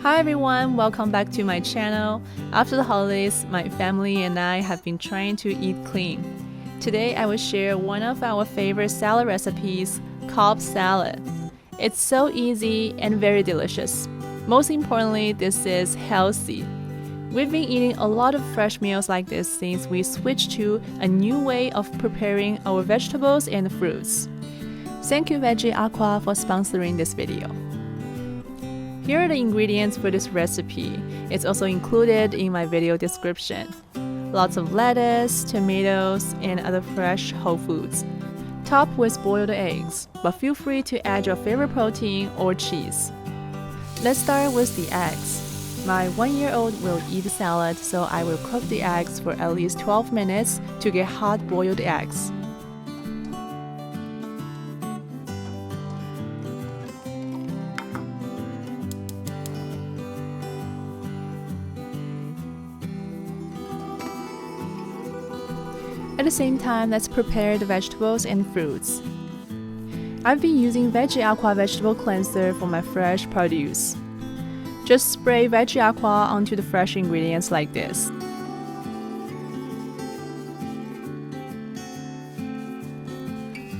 Hi everyone, welcome back to my channel. After the holidays, my family and I have been trying to eat clean. Today I will share one of our favorite salad recipes, Cobb salad. It's so easy and very delicious. Most importantly, this is healthy. We've been eating a lot of fresh meals like this since we switched to a new way of preparing our vegetables and fruits. Thank you vegeAQUA for sponsoring this video. Here are the ingredients for this recipe. It's also included in my video description. Lots of lettuce, tomatoes, and other fresh whole foods. Top with boiled eggs, but feel free to add your favorite protein or cheese. Let's start with the eggs. My 1-year-old will eat salad, so I will cook the eggs for at least 12 minutes to get hard boiled eggs. At the same time, let's prepare the vegetables and fruits. I've been using vegeAQUA vegetable cleanser for my fresh produce. Just spray vegeAQUA onto the fresh ingredients like this.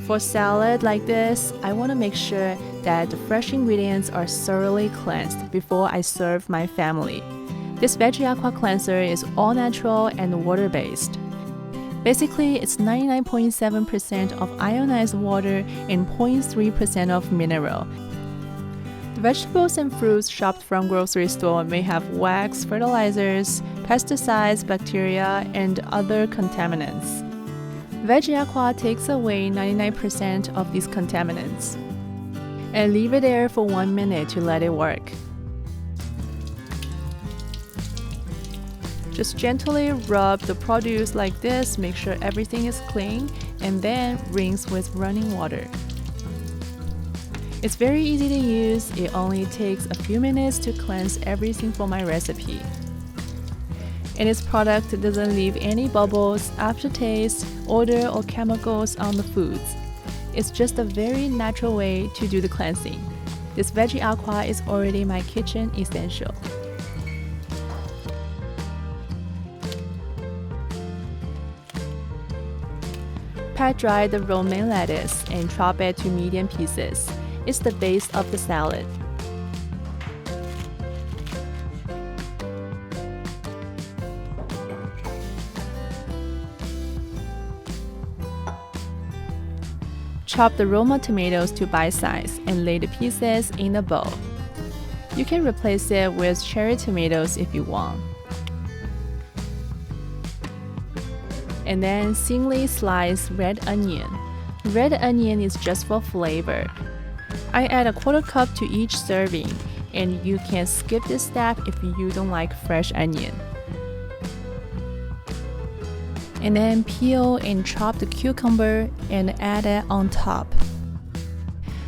For salad like this, I want to make sure that the fresh ingredients are thoroughly cleansed before I serve my family. This vegeAQUA cleanser is all natural and water-based. Basically, it's 99.7% of ionized water and 0.3% of mineral. The vegetables and fruits shopped from grocery store may have wax, fertilizers, pesticides, bacteria, and other contaminants. vegeAQUA takes away 99% of these contaminants. And leave it there for 1 minute to let it work. Just gently rub the produce like this, make sure everything is clean, and then rinse with running water. It's very easy to use, it only takes a few minutes to cleanse everything for my recipe. And this product doesn't leave any bubbles, aftertaste, odor, or chemicals on the foods. It's just a very natural way to do the cleansing. This vegeAQUA is already my kitchen essential. Pat dry the romaine lettuce and chop it to medium pieces. It's the base of the salad. Chop the roma tomatoes to bite size and lay the pieces in a bowl. You can replace it with cherry tomatoes if you want. And then thinly slice red onion. Red onion is just for flavor. I add a 1/4 cup to each serving, and you can skip this step if you don't like fresh onion. And then peel and chop the cucumber and add it on top.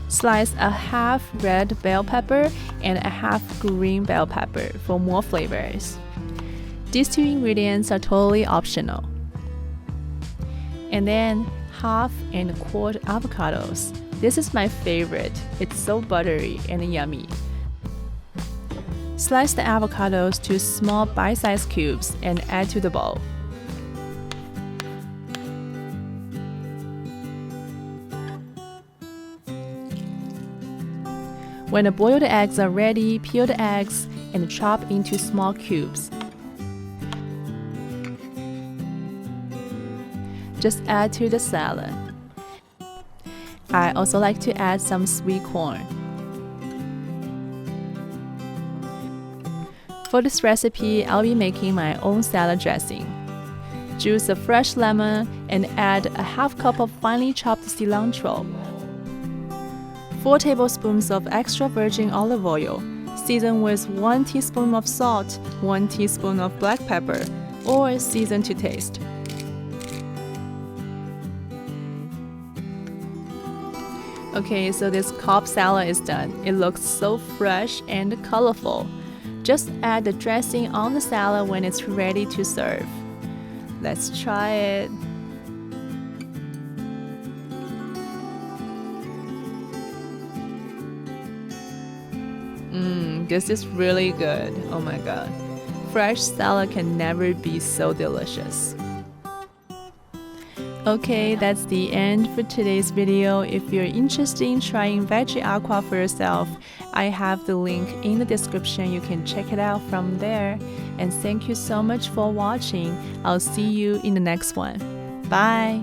Slice a half red bell pepper and a half green bell pepper for more flavors. These two ingredients are totally optional. And then half and 1/4 avocados. This is my favorite. It's so buttery and yummy. Slice the avocados to small bite-sized cubes and add to the bowl. When the boiled eggs are ready, peel the eggs and chop into small cubes. Just add to the salad. I also like to add some sweet corn. For this recipe, I'll be making my own salad dressing. Juice a fresh lemon and add a half cup of finely chopped cilantro. 4 tablespoons of extra virgin olive oil. Season with 1 teaspoon of salt, 1 teaspoon of black pepper, or season to taste. Okay, so this Cobb salad is done. It looks so fresh and colorful. Just add the dressing on the salad when it's ready to serve. Let's try it. this is really good. Oh my god. Fresh salad can never be so delicious. Okay, that's the end for today's video. If you're interested in trying vegeAQUA for yourself, I have the link in the description. You can check it out from there. And thank you so much for watching. I'll see you in the next one. Bye!